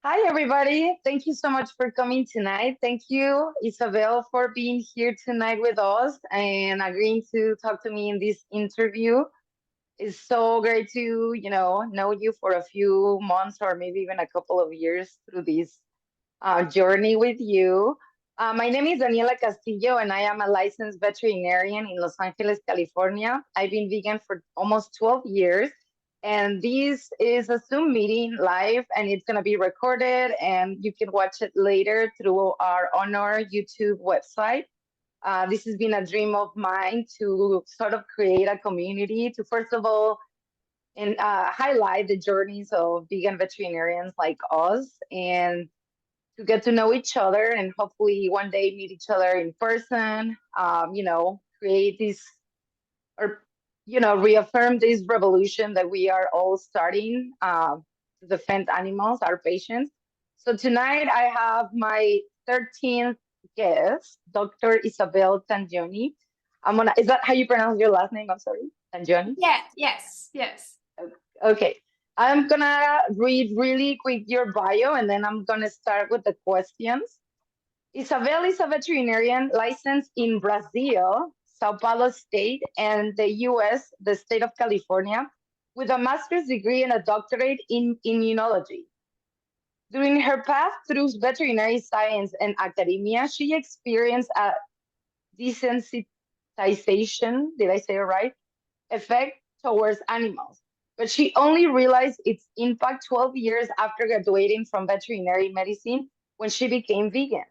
Hi, everybody. Thank you so much for coming tonight. Thank you, Isabelle, for being here tonight with us and agreeing to talk to me in this interview. It's so great to, know you for a few months or maybe even a couple of years through this journey with you. My name is Daniela Castillo, and I am a licensed veterinarian in Los Angeles, California. I've been vegan for almost 12 years, and this is a Zoom meeting live, and it's going to be recorded, and you can watch it later through our Honor YouTube website. This has been a dream of mine to sort of create a community to, first of all, and highlight the journeys of vegan veterinarians like us and to get to know each other and hopefully one day meet each other in person, create this or, reaffirm this revolution that we are all starting to defend animals, our patients. So tonight I have my 13th guest, Dr. Isabelle Tancioni. Is that how you pronounce your last name? I'm sorry, Tancioni? Yeah, yes. Okay. I'm gonna read really quick your bio and then I'm gonna start with the questions. Isabel is a veterinarian licensed in Brazil, Sao Paulo State, and the US, the state of California, with a master's degree and a doctorate in immunology. During her path through veterinary science and academia, she experienced a desensitization, did I say it right, effect towards animals. But she only realized its impact 12 years after graduating from veterinary medicine when she became vegan.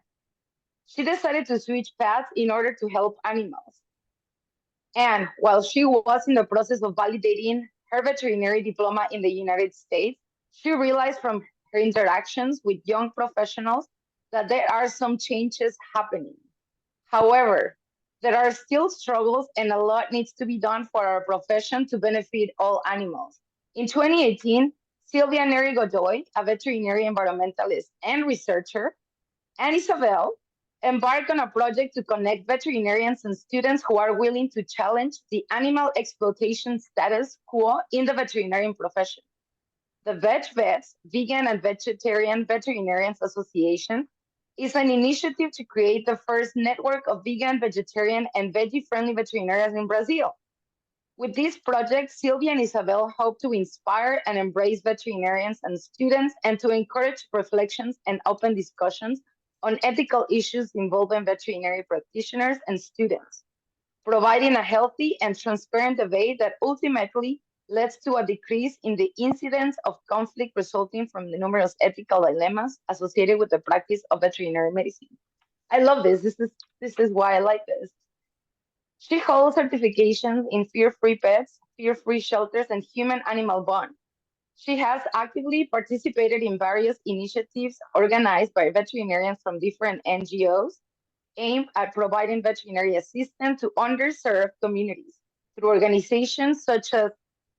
She decided to switch paths in order to help animals. And while she was in the process of validating her veterinary diploma in the United States, she realized from her interactions with young professionals that there are some changes happening. However, there are still struggles and a lot needs to be done for our profession to benefit all animals. In 2018, Silvia Neri Godoy, a veterinary environmentalist and researcher, and Isabelle embarked on a project to connect veterinarians and students who are willing to challenge the animal exploitation status quo in the veterinarian profession. The Veg Vets, Vegan and Vegetarian Veterinarians Association, is an initiative to create the first network of vegan, vegetarian, and veggie-friendly veterinarians in Brazil. With this project, Sylvia and Isabel hope to inspire and embrace veterinarians and students and to encourage reflections and open discussions on ethical issues involving veterinary practitioners and students, providing a healthy and transparent debate that ultimately leads to a decrease in the incidence of conflict resulting from the numerous ethical dilemmas associated with the practice of veterinary medicine. I love this. This is why I like this. She holds certifications in fear-free pets, fear-free shelters, and human-animal bond. She has actively participated in various initiatives organized by veterinarians from different NGOs aimed at providing veterinary assistance to underserved communities through organizations such as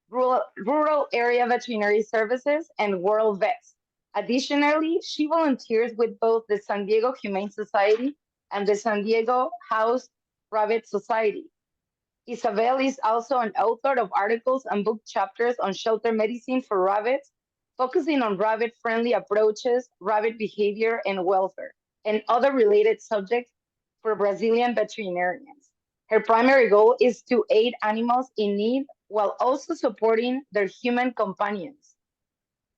Rural Area Veterinary Services and World Vets. Additionally, she volunteers with both the San Diego Humane Society and the San Diego House Rabbit Society. Isabelle is also an author of articles and book chapters on shelter medicine for rabbits, focusing on rabbit friendly approaches, rabbit behavior and welfare, and other related subjects for Brazilian veterinarians. Her primary goal is to aid animals in need while also supporting their human companions.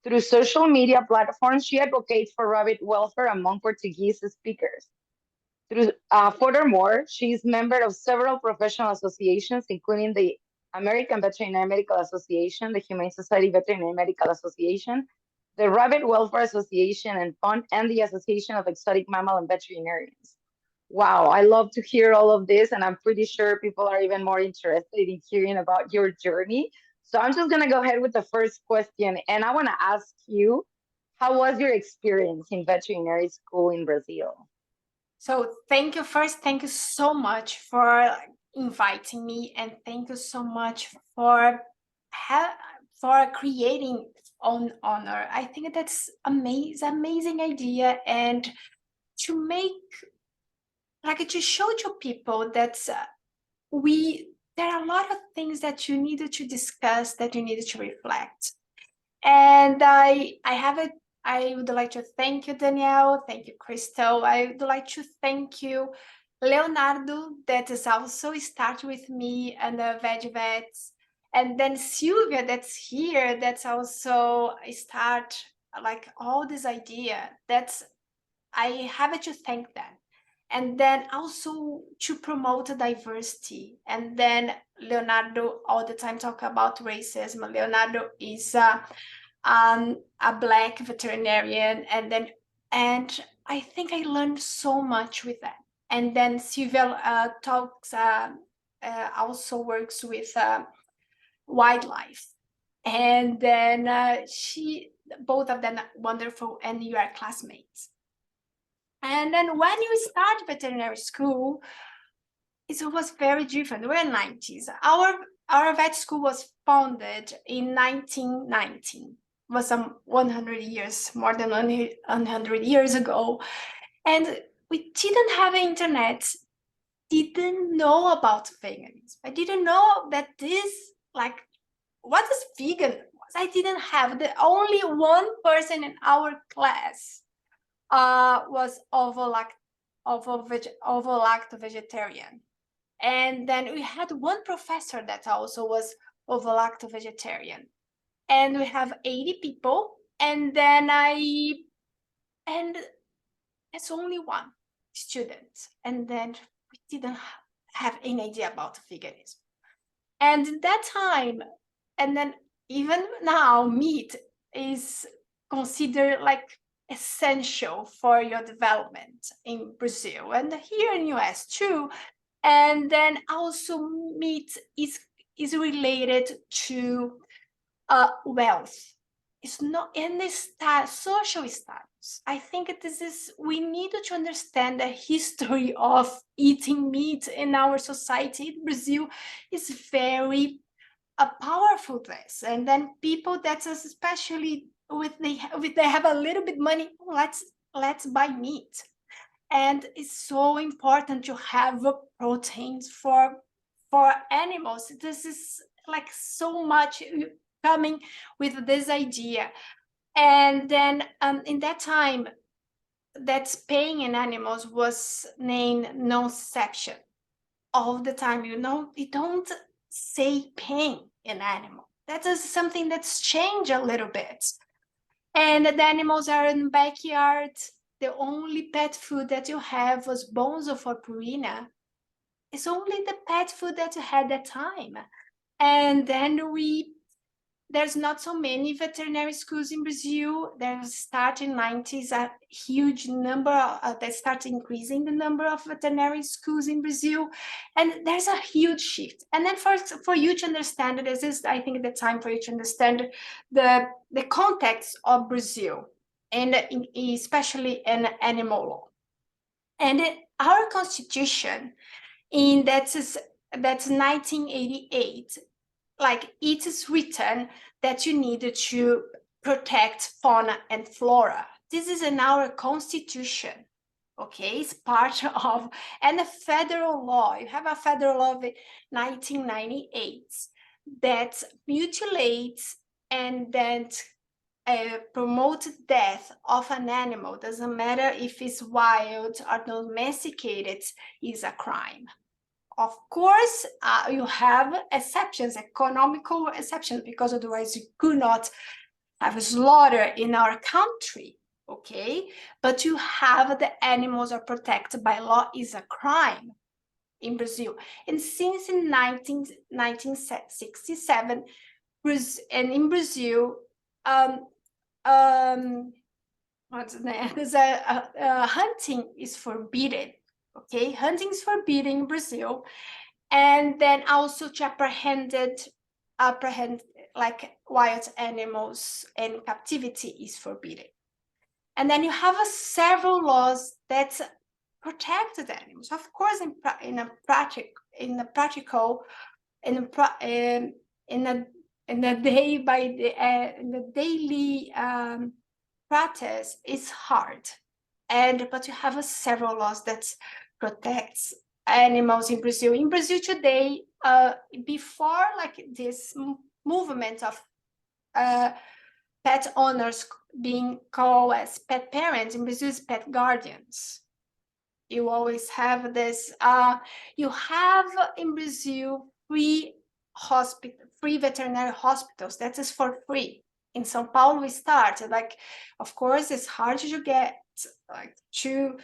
Through social media platforms, she advocates for rabbit welfare among Portuguese speakers. Furthermore, she is member of several professional associations, including the American Veterinary Medical Association, the Humane Society Veterinary Medical Association, the Rabbit Welfare Association and Fund, and the Association of Exotic Mammal and Veterinarians. Wow, I love to hear all of this, and I'm pretty sure people are even more interested in hearing about your journey. So I'm just going to go ahead with the first question, and I want to ask you, how was your experience in veterinary school in Brazil? So thank you first. Thank you so much for inviting me, and thank you so much for creating on honor. I think that's amazing idea, and to make to show to people that there are a lot of things that you needed to discuss, that you needed to reflect. And I would like to thank you, Danielle. Thank you, Crystal. I would like to thank you, Leonardo, that is also start with me and the Veg Vets. And then Silvia, that's here, that's also start like all this idea. That's, I have to thank them. And then also to promote diversity. And then Leonardo all the time talk about racism. Leonardo is a Black veterinarian, and I think I learned so much with that. And then Silvia talks also works with wildlife, and then both of them are wonderful, and you are classmates. And then when you start veterinary school, it was very different. We're in 90s. Our vet school was founded in 1919. It was some 100 years, more than 100 years ago. And we didn't have internet, didn't know about veganism. I didn't know that this, like, what is vegan? I didn't have. The only one person in our class was ovo-lacto vegetarian. And then we had one professor that also was ovo-lacto vegetarian. And we have 80 people. And then it's only one student. And then we didn't have any idea about veganism. And at that time, and then even now, meat is considered like essential for your development in Brazil and here in US too. And then also meat is related to wealth. It's not in this social status. I think this is, we need to understand the history of eating meat in our society. Brazil is very powerful this. And then people that's especially with they have a little bit money, let's buy meat. And it's so important to have proteins for animals. This is like so much coming with this idea. And then in that time, that pain in animals was named nonception. All the time, we don't say pain in animal. That is something that's changed a little bit. And the animals are in the backyard. The only pet food that you have was Bonzo for Purina. It's only the pet food that you had at that time. And then there's not so many veterinary schools in Brazil. There's starting 90s a huge number. They start increasing the number of veterinary schools in Brazil, and there's a huge shift. And then for you to understand, this is, I think, the time for you to understand the context of Brazil, and especially in animal law. And our constitution, that's 1988. Like, it is written that you need to protect fauna and flora. This is in our constitution, okay? It's part of, and the federal law. You have a federal law of 1998 that mutilates and then promotes death of an animal. Doesn't matter if it's wild or domesticated, is a crime. Of course, you have exceptions, economical exceptions, because otherwise you could not have slaughter in our country, okay? But you have the animals are protected by law is a crime in Brazil. And since in 1967, and in Brazil, what's the name? Hunting is forbidden. Okay, hunting is forbidden in Brazil, and then also to apprehend like wild animals in captivity is forbidden. And then you have several laws that protect the animals. Of course, in the daily practice is hard, but you have several laws that protects animals in Brazil. In Brazil today, before like this movement of pet owners being called as pet parents, in Brazil is pet guardians. You always have this, you have in Brazil free veterinary hospitals. That is for free. In São Paulo, we started, like, of course, it's hard to get, like, to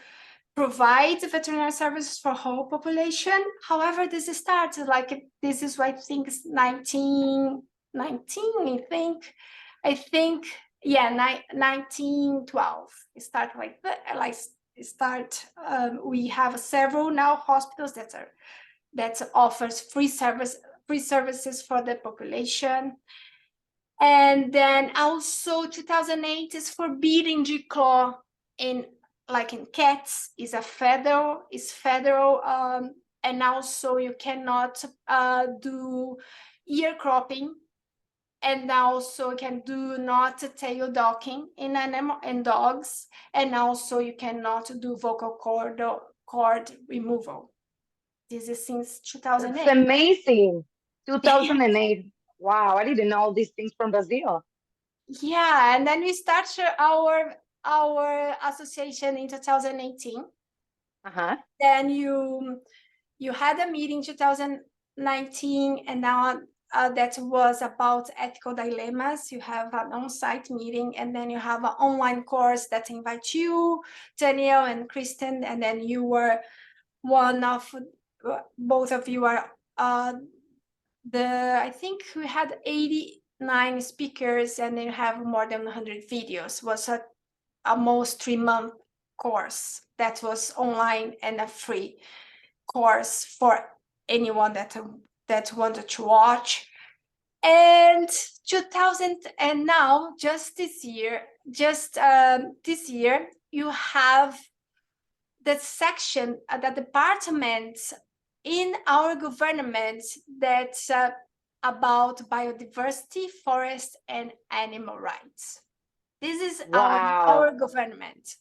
provide veterinary services for whole population. However, this started, like, this is what I think is 1919, I think, yeah, 1912. It started like that, we have several now hospitals that offers free services for the population. And then also 2008 is forbidding G-claw in cats, is federal, and also you cannot do ear cropping, and also you can do not tail docking in dogs, and also you cannot do vocal cord removal. This is since 2008. It's amazing. 2008. Wow, I didn't know all these things from Brazil. Yeah, and then we started our association in 2018. Uh-huh. Then you had a meeting 2019, and now that was about ethical dilemmas. You have an on-site meeting, and then you have an online course that invites you, Daniel and Kristen, and then you were one of, both of you are I think we had 89 speakers, and then you have more than 100 videos. Was a almost 3-month course that was online and a free course for anyone that wanted to watch. And 2000, and now just this year, you have the section, the department in our government that's about biodiversity, forest, and animal rights. This is our government.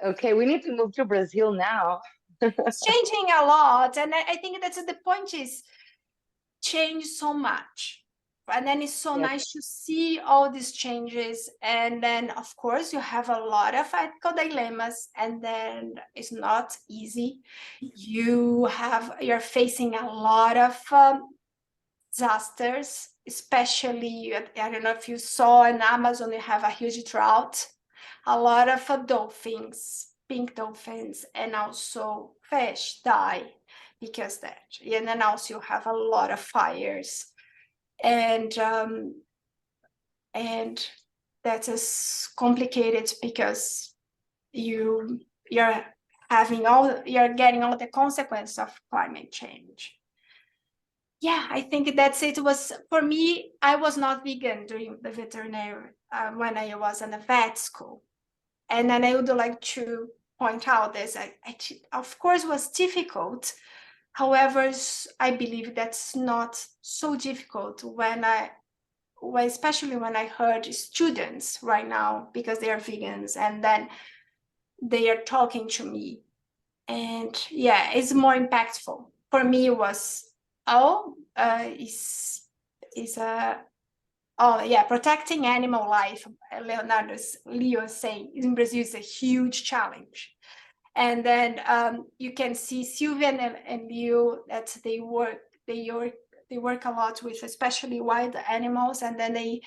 Okay, we need to move to Brazil now. It's changing a lot, and I think that's the point, is change so much. And then it's so nice to see all these changes. And then, of course, you have a lot of ethical dilemmas, and then it's not easy. You're facing a lot of disasters, especially, I don't know if you saw in Amazon, you have a huge drought, a lot of dolphins, pink dolphins, and also fish die because that. And then also you have a lot of fires. And that is complicated because you're getting all the consequences of climate change. Yeah, I think that's it. Was, for me, I was not vegan during the veterinary when I was in the vet school. And then I would like to point out this, of course, was difficult. However, I believe that's not so difficult especially when I heard students right now, because they are vegans, and then they are talking to me. And yeah, it's more impactful. For me, it was, protecting animal life, Leo is saying, in Brazil is a huge challenge. And then you can see Silvia and Leo that they work a lot with especially wild animals, and then they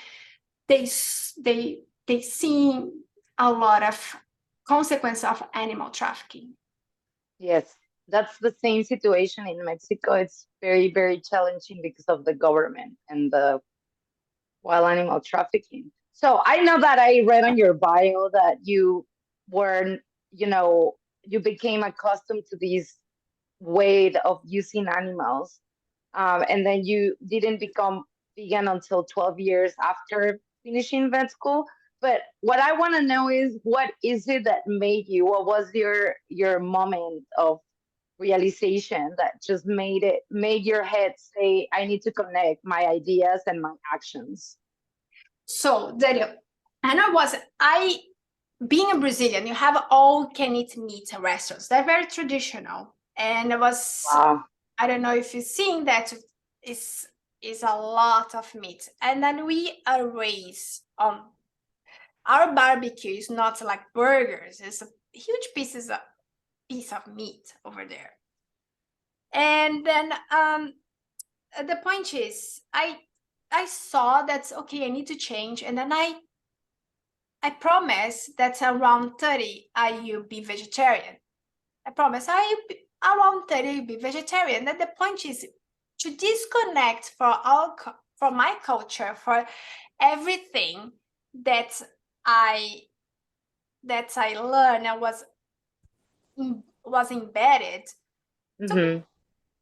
see a lot of consequence of animal trafficking. Yes, that's the same situation in Mexico. It's very, very challenging because of the government and the wild animal trafficking. So I know that I read on your bio that you were, you became accustomed to this way of using animals. And then you didn't become vegan until 12 years after finishing vet school. But what I want to know is, what is it that made you, what was your moment of realization that just made your head say, I need to connect my ideas and my actions? So Dario, being a Brazilian, you have all can eat meat restaurants. They're very traditional. And it was, Wow. I don't know if you've seen that, it's is a lot of meat. And then we are raised on our barbecue is not like burgers, it's a huge piece of meat over there. And then the point is, I saw that, okay, I need to change. And then I promise that around 30, I will be vegetarian. I promise around 30 be vegetarian. And the point is to disconnect for my culture, for everything that I learned and was embedded. So it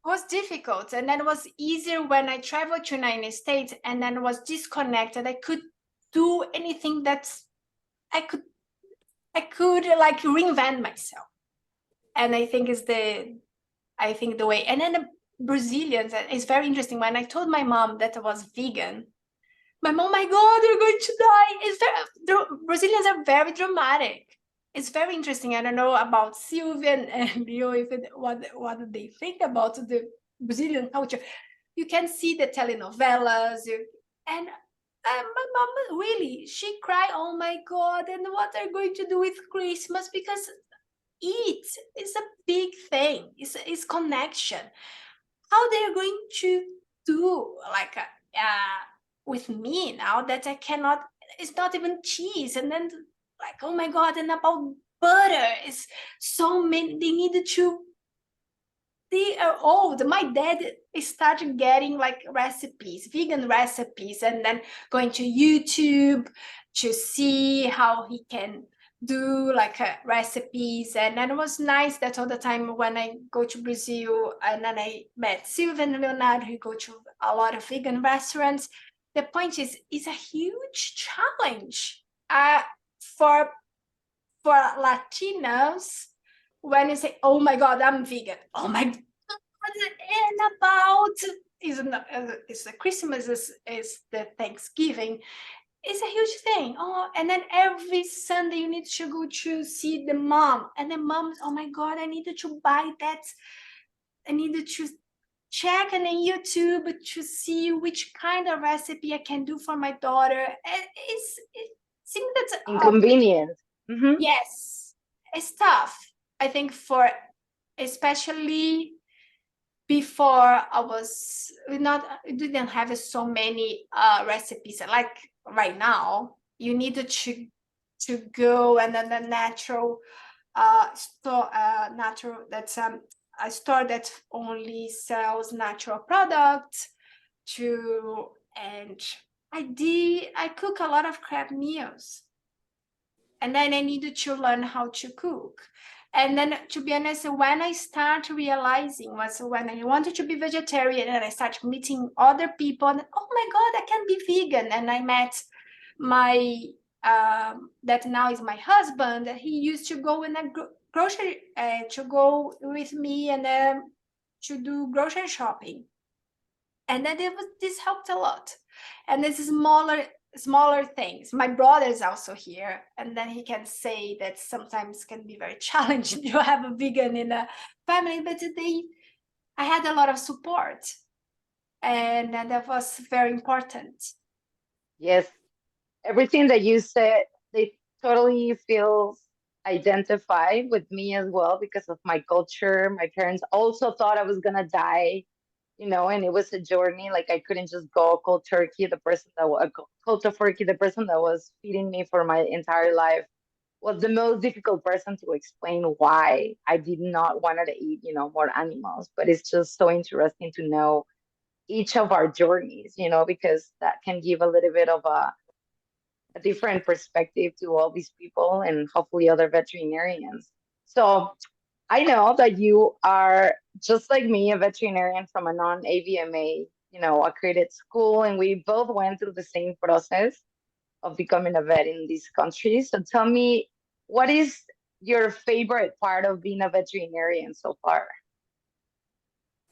was difficult, and then it was easier when I traveled to United States, and then was disconnected. I could do anything that I could like reinvent myself. And I think the way. And then the Brazilians, it's very interesting. When I told my mom that I was vegan, my mom, my God, you're going to die. Brazilians are very dramatic. It's very interesting. I don't know about Silvia and Leo, what they think about the Brazilian culture. You can see the telenovelas, and my mom really, she cried, oh my God, and what are going to do with Christmas? Because eat is a big thing. It's connection. How they're going to do like with me now that I cannot, it's not even cheese. And then like, oh my God, and about butter is so many, they are old. My dad started getting like recipes, vegan recipes, and then going to YouTube to see how he can do like recipes. And then it was nice that all the time when I go to Brazil, and then I met Silvia and Leonardo, who go to a lot of vegan restaurants. The point is, it's a huge challenge for Latinos when you say, oh my God, I'm vegan. Oh my God. And about is the Christmas, is the Thanksgiving. It's a huge thing. Oh, and then every Sunday you need to go to see the mom. And the mom, oh my God, I needed to buy that. I needed to check on YouTube to see which kind of recipe I can do for my daughter. It seems that inconvenient. Yes, it's tough. I think for especially before we didn't have so many recipes like right now. You needed to go and then the natural store that's a store that only sells natural products and I cook a lot of crab meals. And then I needed to learn how to cook. And then, to be honest, when I started realizing was when I wanted to be vegetarian and I started meeting other people, and oh my God, I can be vegan. And I met my, that now is my husband. He used to go in a grocery, to go with me and to do grocery shopping. And then this helped a lot. And this is smaller things. My brother is also here, and then he can say that sometimes can be very challenging to have a vegan in a family, but I had a lot of support, and that was very important. Yes, everything that you said, they totally feels identified with me as well because of my culture. My parents also thought I was gonna die, and it was a journey. Like I couldn't just go cold turkey. The person that was cold turkey, the person that was feeding me for my entire life was the most difficult person to explain why I did not want to eat, more animals. But it's just so interesting to know each of our journeys, because that can give a little bit of a different perspective to all these people and hopefully other veterinarians. So I know that you are just like me, a veterinarian from a non-AVMA, accredited school, and we both went through the same process of becoming a vet in this country. So tell me, what is your favorite part of being a veterinarian so far?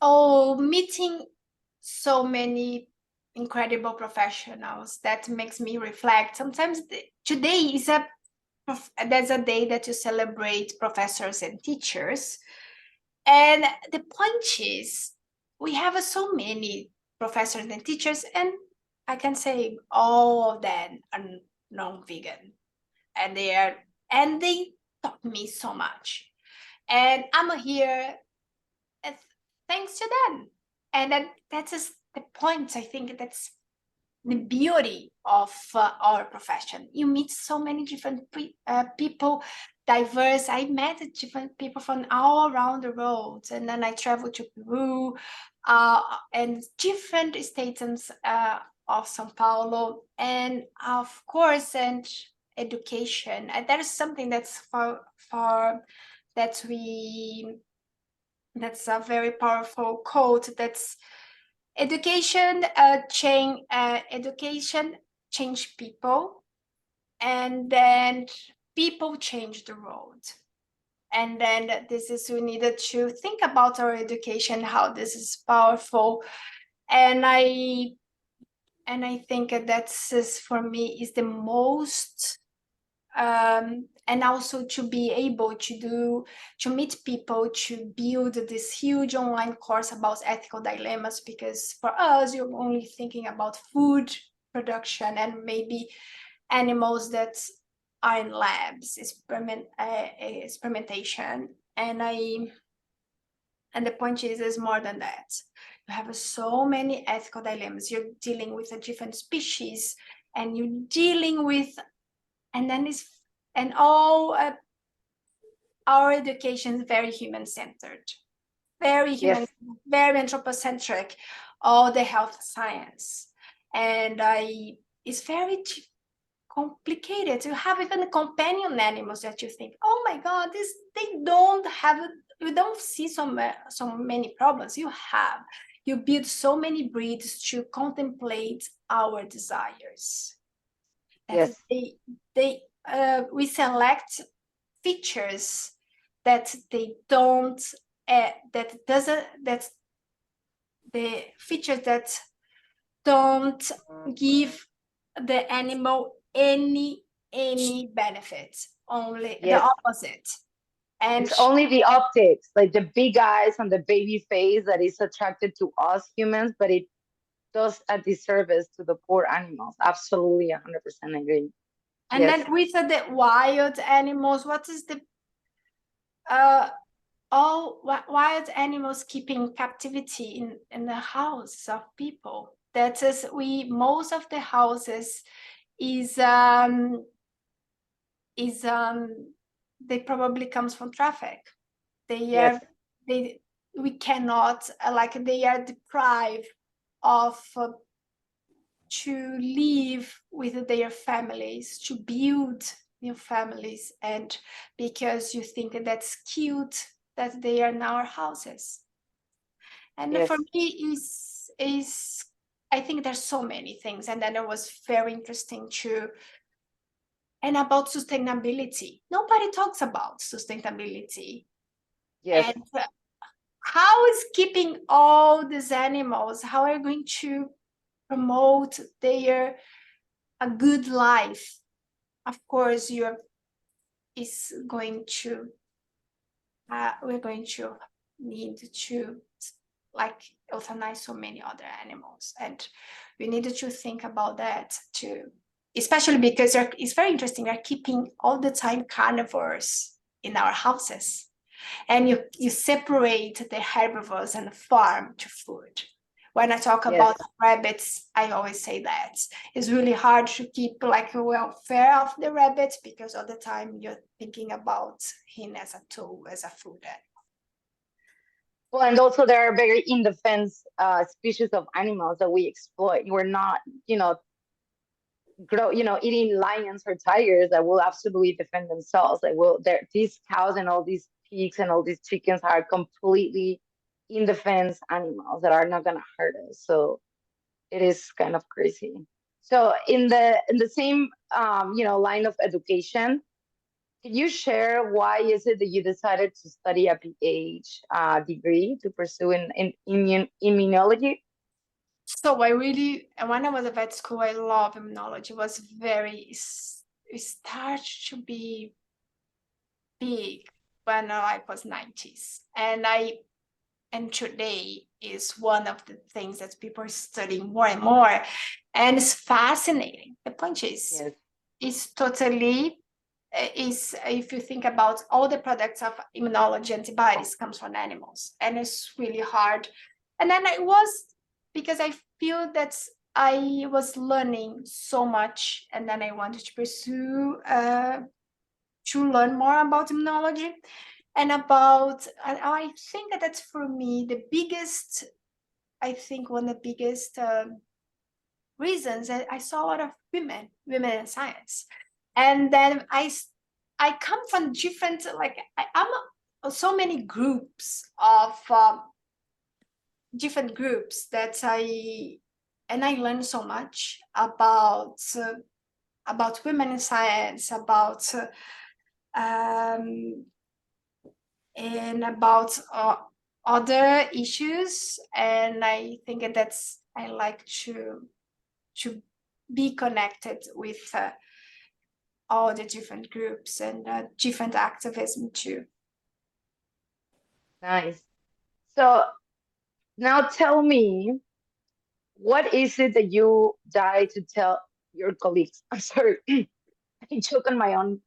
Oh, meeting so many incredible professionals that makes me reflect. Sometimes today is there's a day that you celebrate professors and teachers. And the point is, we have so many professors and teachers, and I can say all of them are non-vegan, and they taught me so much, and I'm here thanks to them. And that's just the point. I think that's the beauty of our profession. You meet so many different people, diverse. I met different people from all around the world, and then I traveled to Peru and different states of Sao Paulo, and of course, and education. And that is something that's that's a very powerful quote. That's education change people, and then people change the world. And then this is, we needed to think about our education, how this is powerful. And I think that's, for me, is the most and also to be able to meet people, to build this huge online course about ethical dilemmas, because for us, you're only thinking about food production and maybe animals that are in labs, experimentation. And the point is more than that. You have so many ethical dilemmas. You're dealing with a different species, and you're dealing with, and then all our education is very human-centered, very human, Yes. very anthropocentric, all the health science. And it's very complicated to have even companion animals that you think, oh my God, they don't have, you don't see so many problems. You build so many breeds to contemplate our desires. That Yes. we select features that they don't, that's the features that don't give the animal any benefit, only the Yes. opposite. And It's only the optics, like the big eyes and the baby face, that is attracted to us humans, but it does a disservice to the poor animals. Absolutely, 100% agree. and Yes. then with the wild animals, what is the all wild animals keeping captivity in the house of people? That is, most of the houses is they probably comes from traffic. Yes. We cannot, they are deprived of to live with their families, to build new families, and because you think that's cute that they are in our houses. And for Yes. me is I think there's so many things, and then it was very interesting too. And about sustainability, nobody talks about sustainability. Yes. And how is keeping all these animals, how are you going to promote their a good life? Of course, we're going to need to euthanize so many other animals, and we needed to think about that too, especially because it's very interesting. We're keeping all the time carnivores in our houses, and you separate the herbivores and the farm to food. When I talk Yes. about rabbits, I always say that it's really hard to keep a welfare of the rabbits, because all the time you're thinking about him as a tool, as a food. Well, and also there are very indefense species of animals that we exploit. We're not, eating lions or tigers that will absolutely defend themselves. Like, these cows and all these pigs and all these chickens are completely indefense animals that are not gonna hurt us. So it is kind of crazy. So in the same line of education, can you share why is it that you decided to study a PH degree to pursue in immunology? So when I was at vet school, I love immunology. It was it started to be big when I was 90s. And and today is one of the things that people are studying more and more, and it's fascinating. The point is, Yes. is totally is, if you think about all the products of immunology, antibodies comes from animals, and it's really hard. And then because I feel that I was learning so much, and then I wanted to pursue to learn more about immunology and about, I think that's for me the biggest, I think one of the biggest reasons that I saw a lot of women in science. And then I come from different, like I'm so many groups of different groups that I learned so much about women in science, about and about other issues. And I think that's, I like to be connected with all the different groups and different activism too. Nice. So now tell me, what is it that you die to tell your colleagues? I'm sorry, I choke on my own.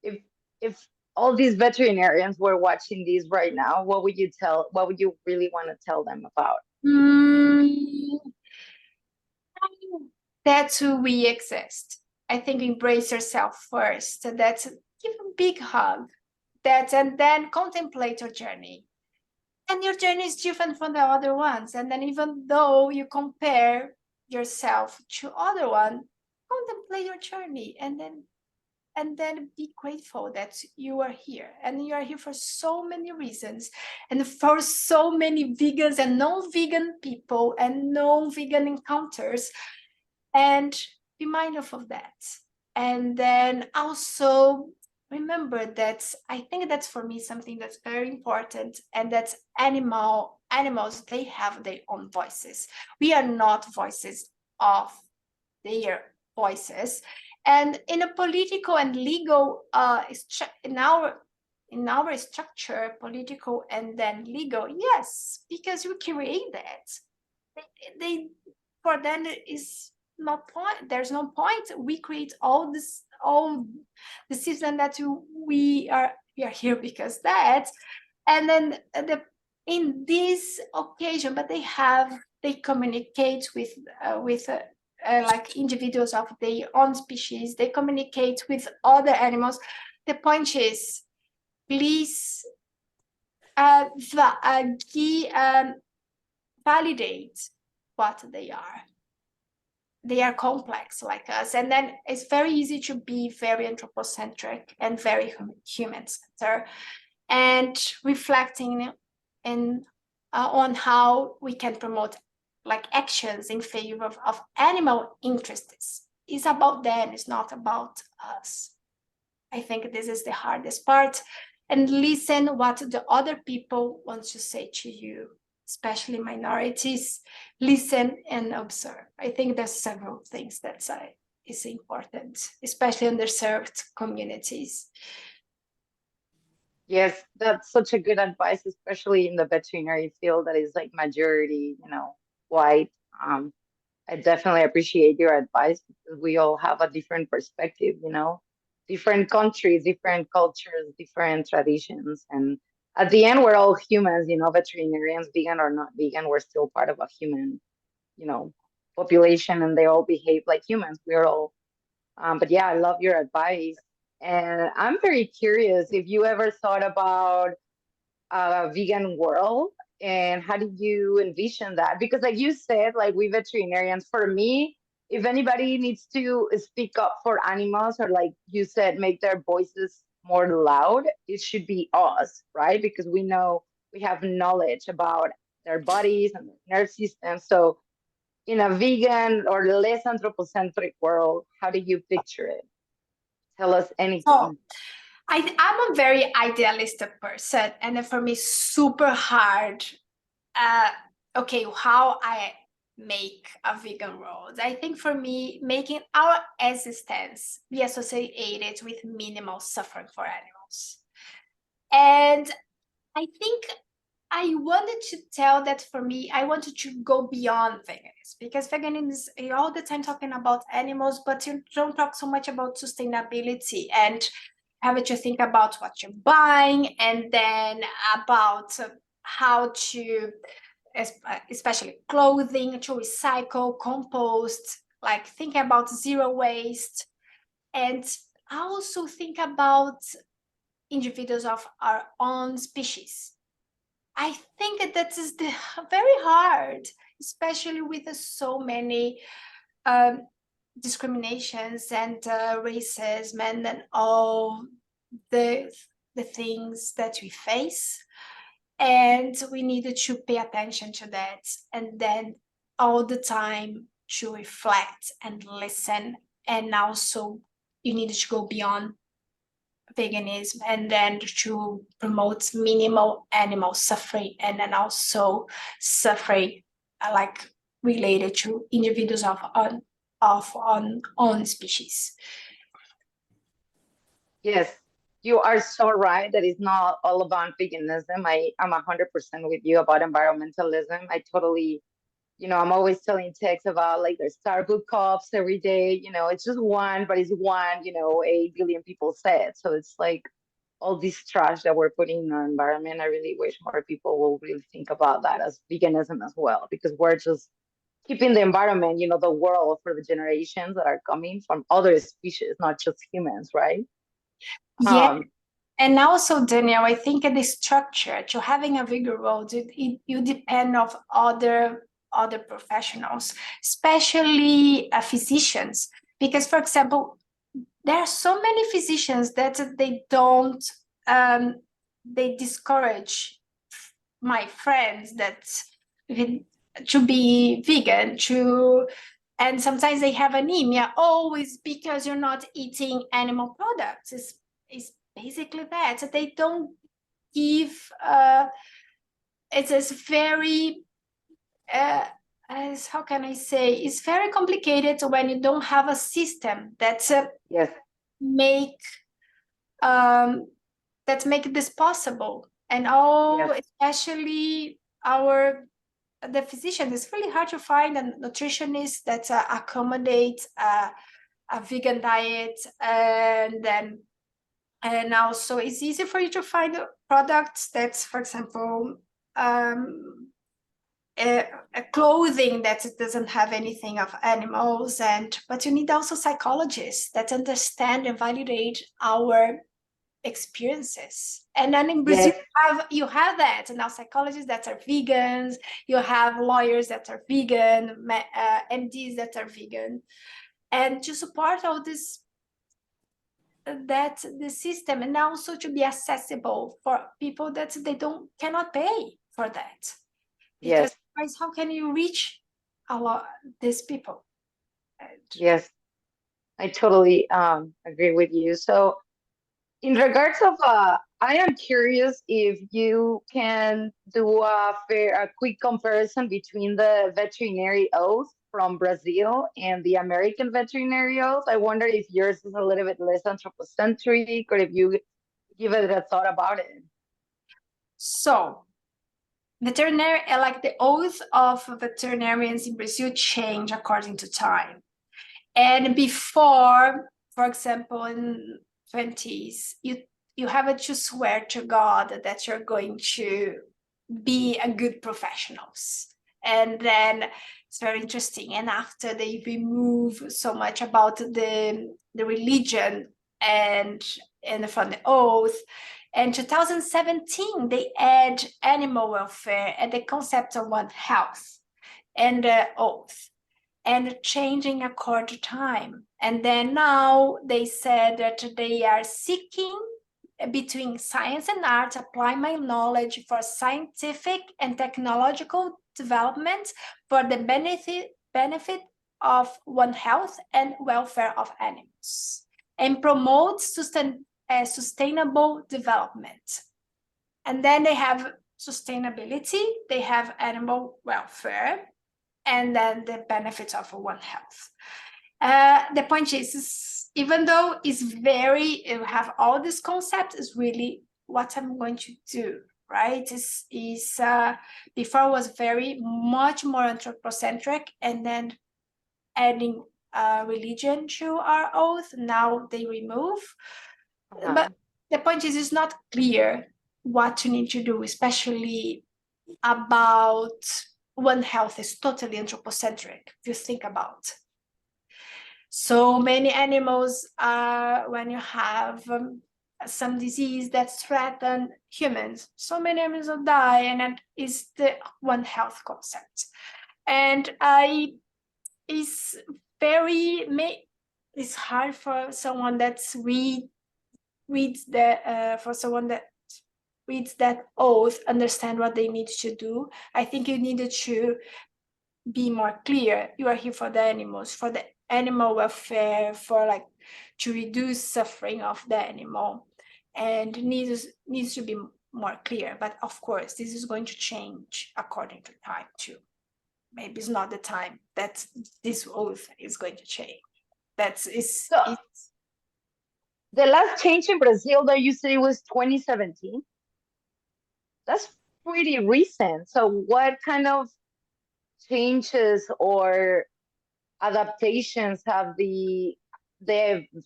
If if all these veterinarians were watching this right now, what would you tell? What would you really want to tell them about? Mm, that's who we exist. I think embrace yourself first. That's, give a big hug. That, and then contemplate your journey. And your journey is different from the other ones. And then even though you compare yourself to other one, contemplate your journey, and then be grateful that you are here. And you are here for so many reasons, and for so many vegans and non-vegan people and non-vegan encounters. And be mindful of that. And then also remember that I think that's for me something that's very important, and that's animals, they have their own voices. We are not voices of their voices. And in a political and legal in our structure, political and then legal, yes, because we create that. They for them is no point. There's no point. We create all the system that we are here because that. And then in this occasion, but they communicate with like individuals of their own species. They communicate with other animals. The point is, please validate what they are. They are complex like us, and then it's very easy to be very anthropocentric and very human-centered, and reflecting on how we can promote like actions in favor of animal interests. It's about them, it's not about us. I think this is the hardest part. And listen what the other people want to say to you, especially minorities. Listen and observe. I think there's several things that is important, especially underserved communities. Yes, that's such a good advice, especially in the veterinary field that is like majority, white. I definitely appreciate your advice because we all have a different perspective, different countries, different cultures, different traditions. And at the end, we're all humans, veterinarians, vegan or not vegan, we're still part of a human, you know, population, and they all behave like humans. We're all, but yeah, I love your advice. And I'm very curious if you ever thought about a vegan world, and how do you envision that? Because like you said, like we veterinarians, for me, if anybody needs to speak up for animals, or like you said, make their voices more loud, it should be us, right? Because we know, we have knowledge about their bodies and their nerve system. So in a vegan or less anthropocentric world, how do you picture it? Tell us So anything. I'm a very idealistic person, and for me, super hard. Okay, how I make a vegan world. I think for me, making our existence be associated with minimal suffering for animals. And I think I wanted to tell that for me, I wanted to go beyond veganism, because veganism is all the time talking about animals, but you don't talk so much about sustainability and having to think about what you're buying, and then about how to, especially clothing, to recycle, compost, like thinking about zero waste. And I also think about individuals of our own species. I think that is very hard, especially with so many um, discriminations and racism, and then all the things that we face. And we needed to pay attention to that, and then all the time to reflect and listen. And also you needed to go beyond veganism, and then to promote minimal animal suffering, and then also suffering like related to individuals of on species. Yes, you are so right that it's not all about veganism. I'm 100% with you about environmentalism. I totally, I'm always telling Tex about like there's Starbucks cups every day. It's just one, but it's one, 8 billion people say it. So it's like all this trash that we're putting in our environment. I really wish more people will really think about that as veganism as well, because we're just keeping the environment, the world for the generations that are coming from other species, not just humans, right? Yeah. Um, And also, Daniel, I think the structure to having a bigger role, you depend of other professionals, especially physicians, because, for example, there are so many physicians that they don't, they discourage my friends that to be vegan, and sometimes they have anemia. Always because you're not eating animal products. It's basically that they don't give. It's very. As how can I say? It's very complicated when you don't have a system that yes, make um, that make this possible. And all, yes, especially the physician, it's really hard to find a nutritionist that accommodates a vegan diet, and also it's easy for you to find products that's, for example, a clothing that doesn't have anything of animals, but you need also psychologists that understand and validate our experiences. And then in Brazil, yes, you have that, and now psychologists that are vegans, you have lawyers that are vegan, MDs that are vegan, and to support all this, that the system, and also to be accessible for people that they cannot pay for that, because yes, otherwise how can you reach a lot these people? And yes. I totally agree with you. So, in regards of, I am curious if you can do a quick comparison between the veterinary oath from Brazil and the American veterinary oath. I wonder if yours is a little bit less anthropocentric, or if you give it a thought about it. so veterinary, like the oath of veterinarians in Brazil, change according to time. And before, for example, in 20s, you have to swear to God that you're going to be a good professionals. And then it's very interesting. And after they remove so much about the religion and from the oath, in 2017 they add animal welfare and the concept of One Health and the oath, and changing according to time. And then now they said that they are seeking between science and art, apply my knowledge for scientific and technological development for the benefit of one health and welfare of animals, and promote sustainable development. And then they have sustainability, they have animal welfare, and then the benefits of one health. The point is, even though it's very, you have all this concept, is really what I'm going to do. right? Is before was very much more anthropocentric, and then adding religion to our oath. Now they remove, but the point is, it's not clear what you need to do, especially about One Health is totally anthropocentric. If you think about, so many animals are, when you have some disease that threaten humans, so many animals will die, and that is the One Health concept. And it's very, it's hard for someone that's reads the for someone that reads that oath, understand what they need to do. I think you needed to be more clear. You are here for the animals, for the animal welfare, for like to reduce suffering of the animal, and needs to be more clear. But of course, this is going to change according to time too. Maybe it's not the time that this oath is going to change. The last change in Brazil that you said was 2017. That's pretty recent. So what kind of changes or adaptations have the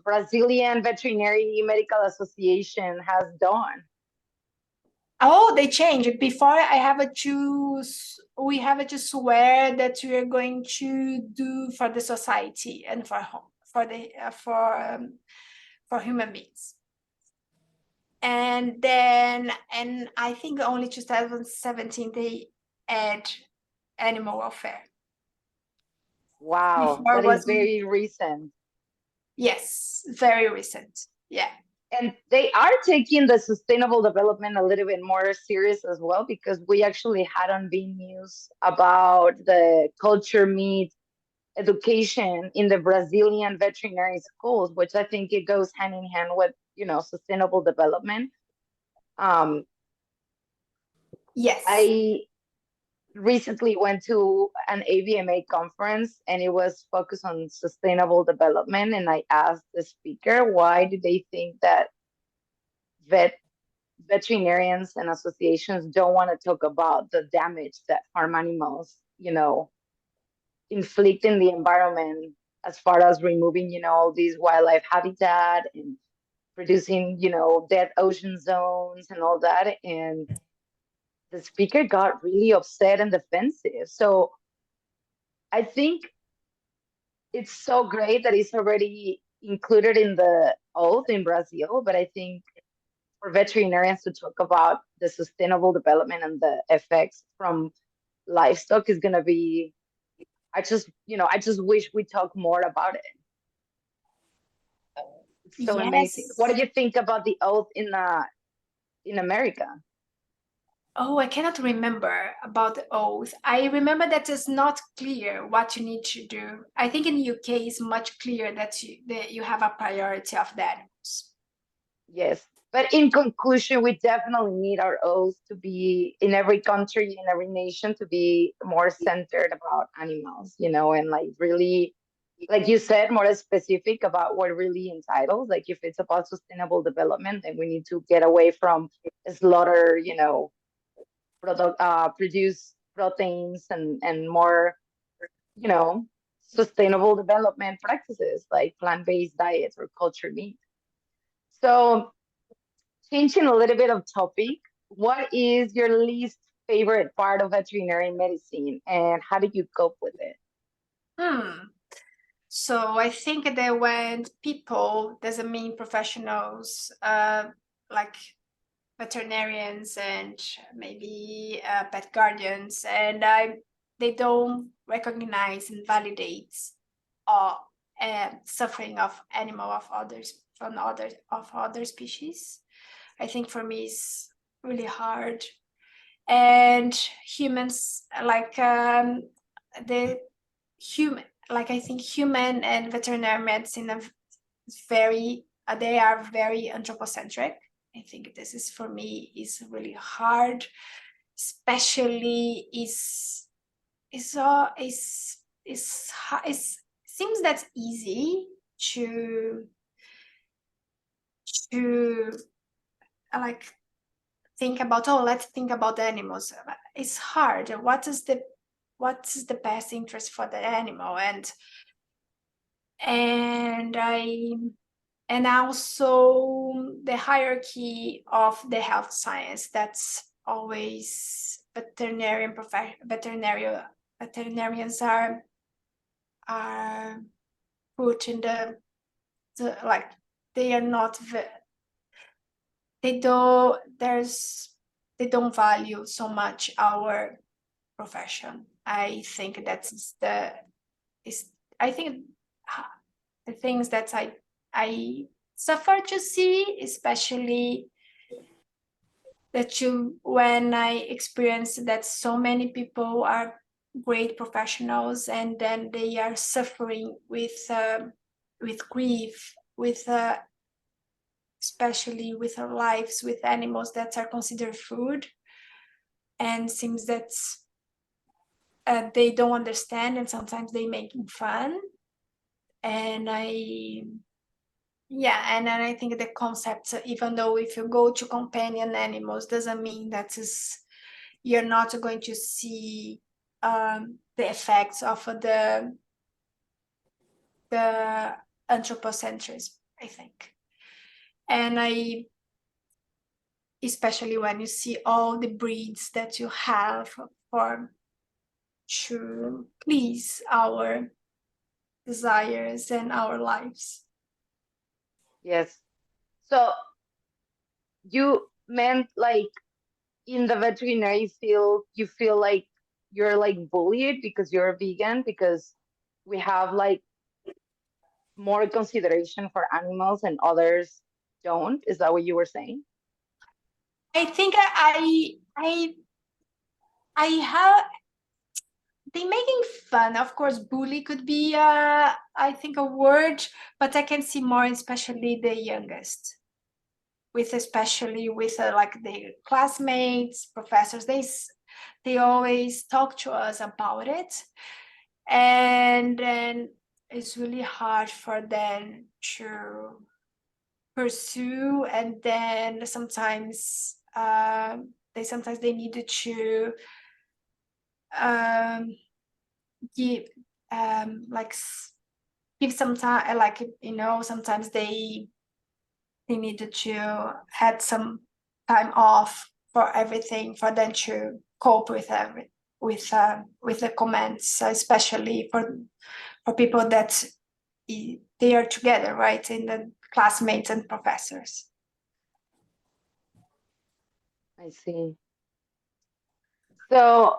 Brazilian Veterinary Medical Association has done? Oh, they changed. Before I have to, we have to swear that we are going to do for the society and for human beings. And then, and I think only 2017 they add animal welfare. Wow, Before that is very recent. Yes, very recent. Yeah. And they are taking the sustainable development a little bit more serious as well, because we actually had on being news about the culture meat education in the Brazilian veterinary schools, which I think it goes hand in hand with, sustainable development. Yes. I recently went to an AVMA conference and it was focused on sustainable development. And I asked the speaker, why do they think that veterinarians and associations don't want to talk about the damage that farm animals, inflict in the environment, as far as removing, all these wildlife habitat and producing, dead ocean zones and all that. And the speaker got really upset and defensive. So I think it's so great that it's already included in the oath in Brazil, but I think for veterinarians to talk about the sustainable development and the effects from livestock is going to be, I just wish we talk more about it. It's so amazing. What did you think about the oath in America? Oh, I cannot remember about the oath. I remember that it's not clear what you need to do. I think in the UK it's much clearer that you have a priority of the animals. Yes. But in conclusion, we definitely need our oath to be in every country, in every nation, to be more centered about animals, and like really, like you said, more specific about what really entitles. Like if it's about sustainable development, then we need to get away from slaughter, produce proteins and more, sustainable development practices like plant-based diets or cultured meat. So changing a little bit of topic, what is your least favorite part of veterinary medicine and how do you cope with it? So I think that when people doesn't mean professionals, like veterinarians and maybe pet guardians, and they don't recognize and validate suffering of animal of others from other species. I think for me is really hard. And humans, like the human, like I think human and veterinary medicine are they are very anthropocentric. I think this is for me is really hard, especially seems that's easy to like think about, oh, let's think about the animals. It's hard. What is the best interest for the animal? And also the hierarchy of the health science. That's always veterinarians are put in the like, they are not they don't value so much our profession. I think that's the things that I suffer to see, especially when I experience that so many people are great professionals and then they are suffering with grief, with especially with our lives, with animals that are considered food, and seems that they don't understand, and sometimes they making fun. And then I think the concept, even though if you go to companion animals, doesn't mean that you're not going to see the effects of the anthropocentrism, I think. And especially when you see all the breeds that you have to please our desires and our lives. Yes. So you meant like in the veterinary field, you feel like you're like bullied because you're a vegan, because we have like more consideration for animals and others don't? Is that what you were saying? I think I have, they making fun. Of course, bully could be I think a word, but I can see more, especially the youngest, especially with like the classmates, professors. They always talk to us about it, and then it's really hard for them to pursue. And then sometimes they needed to give like give some time, like, sometimes they needed to had some time off for everything, for them to cope with the comments, especially for people that they are together, right, in the classmates and professors. I see. So,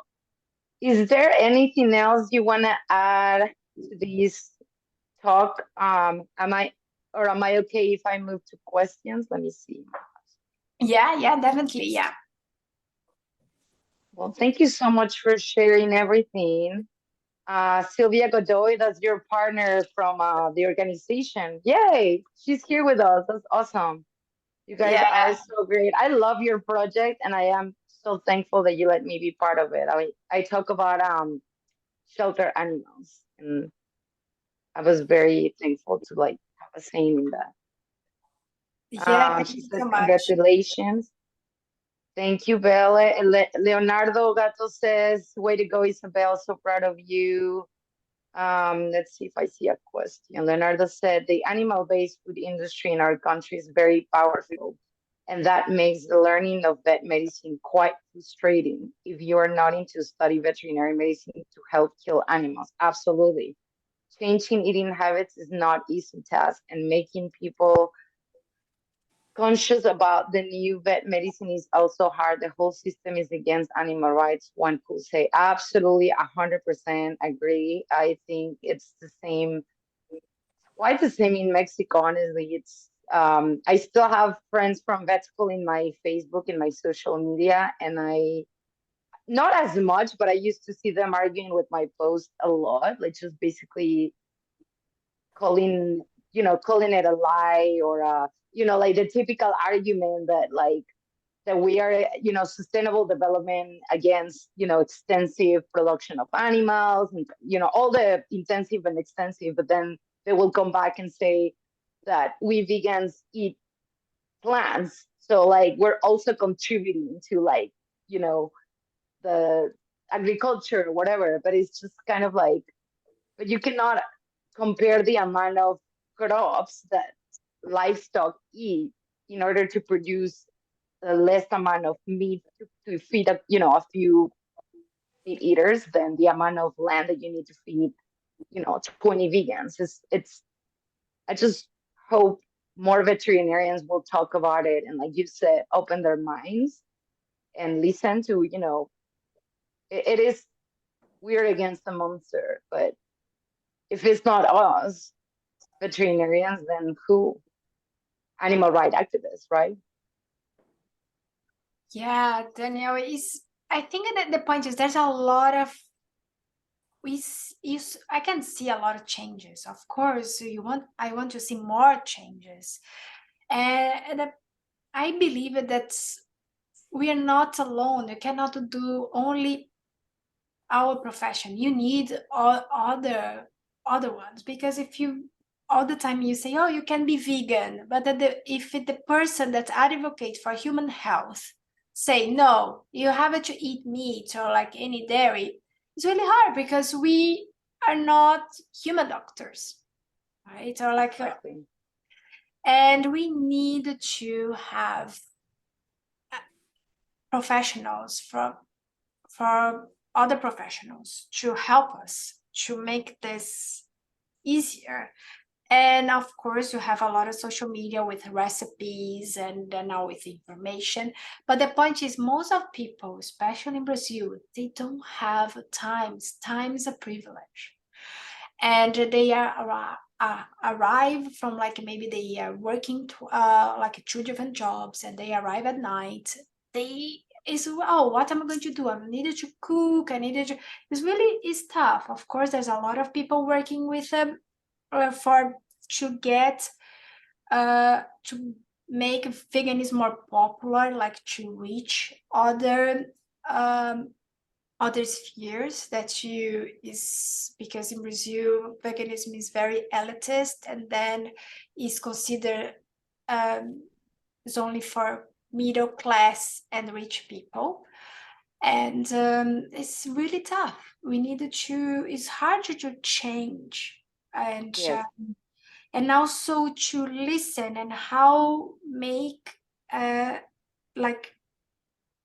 is there anything else you want to add to this talk? Am I okay if I move to questions? Let me see. Yeah, definitely, yeah. Well, thank you so much for sharing everything. Silvia Godoy, that's your partner from the organization. Yay, she's here with us. That's awesome. You guys are so great. I love your project, and I am so thankful that you let me be part of it. I talk about shelter animals, and I was very thankful to like have a saying in that. Thank She you says so much. congratulations. Thank you, Belle. Leonardo Gato says, way to go, Isabel. So proud of you. Let's see if I see a question. Leonardo said, the animal-based food industry in our country is very powerful, and that makes the learning of vet medicine quite frustrating if you are not into study veterinary medicine to help kill animals. Absolutely. Changing eating habits is not easy task, and making people conscious about the new vet medicine is also hard. The whole system is against animal rights, one could say. Absolutely, 100% agree. I think it's the same, quite the same in Mexico, honestly. I still have friends from vet school in my Facebook, in my social media, and not as much, but I used to see them arguing with my post a lot, like just basically calling, calling it a lie, or like the typical argument that like that we are, sustainable development against, extensive production of animals, and all the intensive and extensive, but then they will come back and say that we vegans eat plants. So like we're also contributing to like, you know, the agriculture or whatever, but it's just kind of like, but you cannot compare the amount of crops that livestock eat in order to produce the less amount of meat to feed a, you know, a few meat eaters than the amount of land that you need to feed, you know, 20 vegans. It's I just hope more veterinarians will talk about it and, like you said, open their minds and listen to, you know, it is we're against the monster, but if it's not us veterinarians, then who? Animal right activists, right? Yeah, Danielle, is I think that the point is there's a lot of I can see a lot of changes. Of course, I want to see more changes, and I believe that we are not alone. You cannot do only our profession. You need all other ones, because if you all the time you say, oh, you can be vegan, but if the person that advocates for human health say no, you have to eat meat or like any dairy, it's really hard because we are not human doctors, right? Or like Exactly. and we need to have professionals from other professionals to help us to make this easier. And of course, you have a lot of social media with recipes and now with information. But the point is, most of people, especially in Brazil, they don't have time. Time is a privilege. And they arrive from like maybe they are working like two different jobs, and they arrive at night. They is, oh, what am I going to do? I needed to cook. I needed to. It's really is tough. Of course, there's a lot of people working with them for to get to make veganism more popular, like to reach um, other spheres that you is, because in Brazil veganism is very elitist and then is considered is only for middle class and rich people, and it's really tough. We needed to. It's hard to change, and Yes. and also to listen and how make like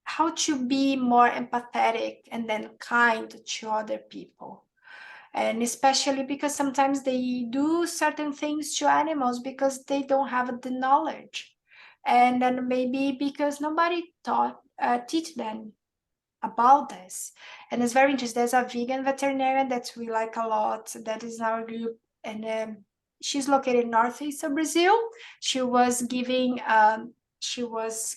how to be more empathetic and then kind to other people. And especially because sometimes they do certain things to animals because they don't have the knowledge, and then maybe because nobody teach them about this. And it's very interesting. There's a vegan veterinarian that we like a lot that is in our group, and she's located in northeast of Brazil. She was giving she was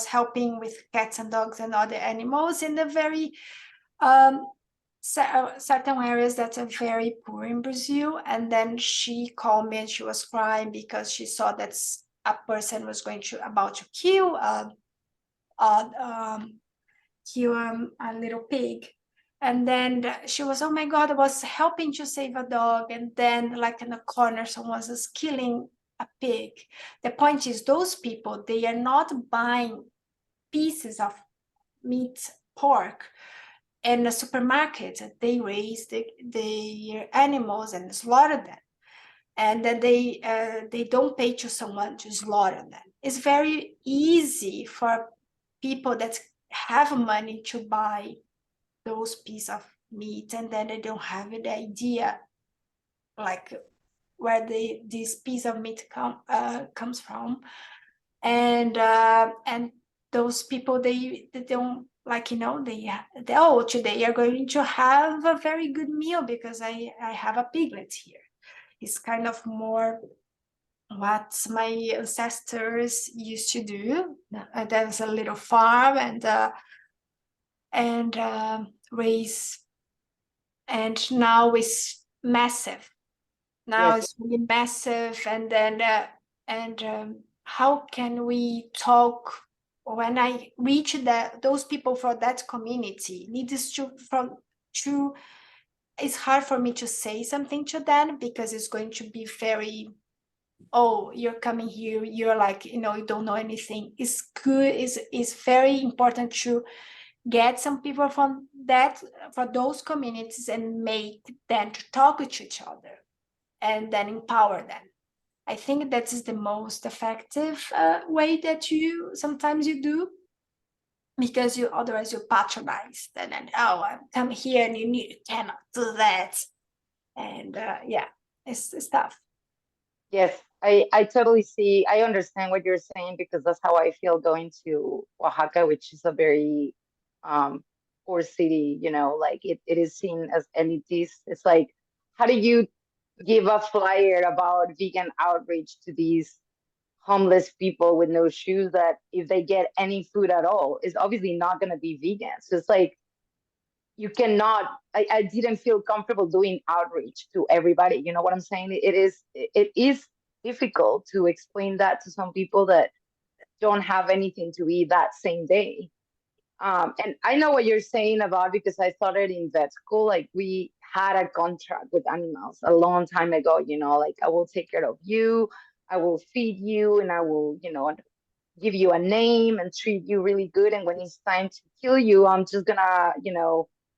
helping with cats and dogs and other animals in the very certain areas that are very poor in Brazil. And then she called me and she was crying because she saw that a person was about to kill um, a little pig. And then she was, oh my God, I was helping to save a dog. And then, like in the corner, someone was killing a pig. The point is, those people, they are not buying pieces of meat, pork in the supermarket. They raise the animals and slaughter them. And then they don't pay to someone to slaughter them. It's very easy for people that have money to buy those pieces of meat, and then they don't have the idea like where this piece of meat comes from. And those people, they don't, like, they oh, today are going to have a very good meal because I have a piglet here. It's kind of more what my ancestors used to do. There's a little farm and raise, and now it's massive. Now Yes. it's really massive, and then how can we talk when I reach those people for that community? Needs to it's hard for me to say something to them because it's going to be very oh, you're coming here, you're like, you don't know anything. It's good, it's very important to get some people from those communities and make them to talk with each other and then empower them. I think that is the most effective way that sometimes you do, because otherwise you patronize and then, oh, come here and you cannot do that. And yeah, it's tough. Yes, I totally see. I understand what you're saying because that's how I feel going to Oaxaca, which is a very um poor city, like it is seen as elitist. It's like, how do you give a flyer about vegan outreach to these homeless people with no shoes that if they get any food at all is obviously not going to be vegan? So it's like you cannot, I didn't feel comfortable doing outreach to everybody. You know what I'm saying? It is difficult to explain that to some people that don't have anything to eat that same day. And I know what you're saying about, because I started in vet school. Like, we had a contract with animals a long time ago, like, I will take care of you, I will feed you, and I will, give you a name and treat you really good. And when it's time to kill you, I'm just gonna,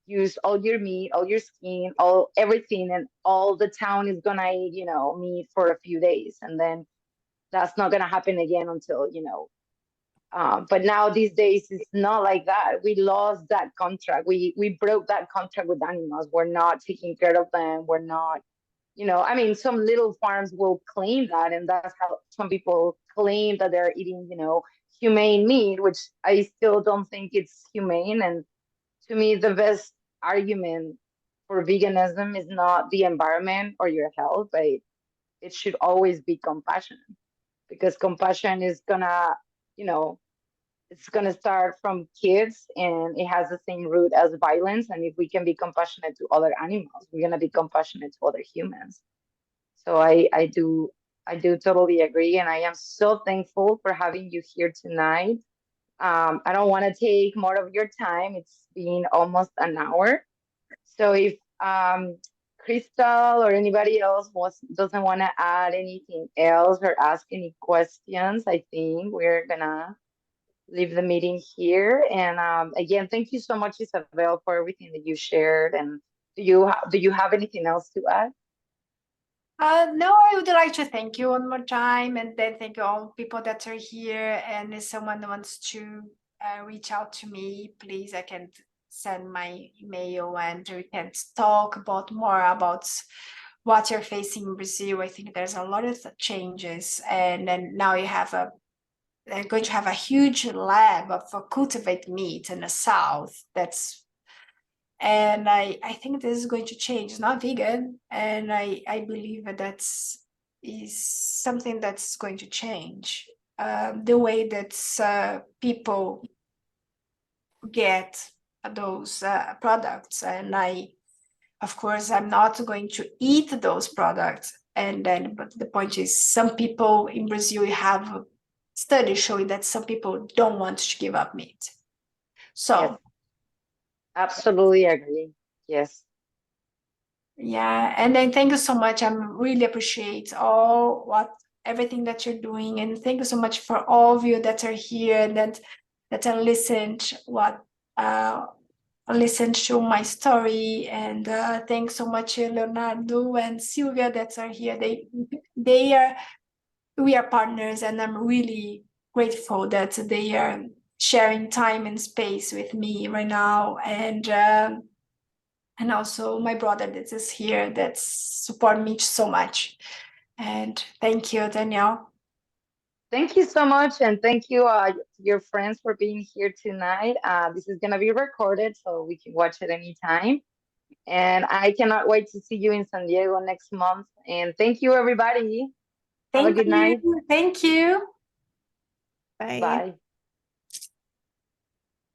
use all your meat, all your skin, all everything, and all the town is gonna eat, meat for a few days. And then that's not gonna happen again until, but now these days it's not like that. We lost that contract. We broke that contract with animals. We're not taking care of them. We're not, I mean, some little farms will claim that, and that's how some people claim that they're eating, humane meat, which I still don't think it's humane. And to me, the best argument for veganism is not the environment or your health, but it should always be compassion, because compassion is gonna, you know, it's going to start from kids, and it has the same root as violence. And if we can be compassionate to other animals, we're going to be compassionate to other humans. So I do totally agree, and I am so thankful for having you here tonight. I don't want to take more of your time. It's been almost an hour. So if Crystal or anybody else doesn't want to add anything else or ask any questions, I think we're gonna leave the meeting here. And again, thank you so much, Isabel, for everything that you shared. And do you have anything else to add? No, I would like to thank you one more time, and then thank you all people that are here. And if someone wants to reach out to me, please, I can send my email and we can talk about more about what you're facing in Brazil. I think there's a lot of changes, and then now they're going to have a huge lab for cultivate meat in the south. And I think this is going to change. It's not vegan, and I believe that is something that's going to change the way that people get those products. And of course, I'm not going to eat those products. And then, but the point is, some people in Brazil have studies showing that some people don't want to give up meat. So. Yes, absolutely agree. Yes. Yeah, and then thank you so much. I really appreciate everything that you're doing, and thank you so much for all of you that are here and that are listened to my story. And thanks so much, Leonardo and Silvia, that are here. We are partners, and I'm really grateful that they are sharing time and space with me right now. And also my brother that is here that support me so much. And thank you, Danielle. Thank you so much, and thank you, your friends, for being here tonight. This is gonna be recorded, so we can watch it anytime. And I cannot wait to see you in San Diego next month. And thank you, everybody. Have a Thank good you. night. Thank you. Bye. Bye.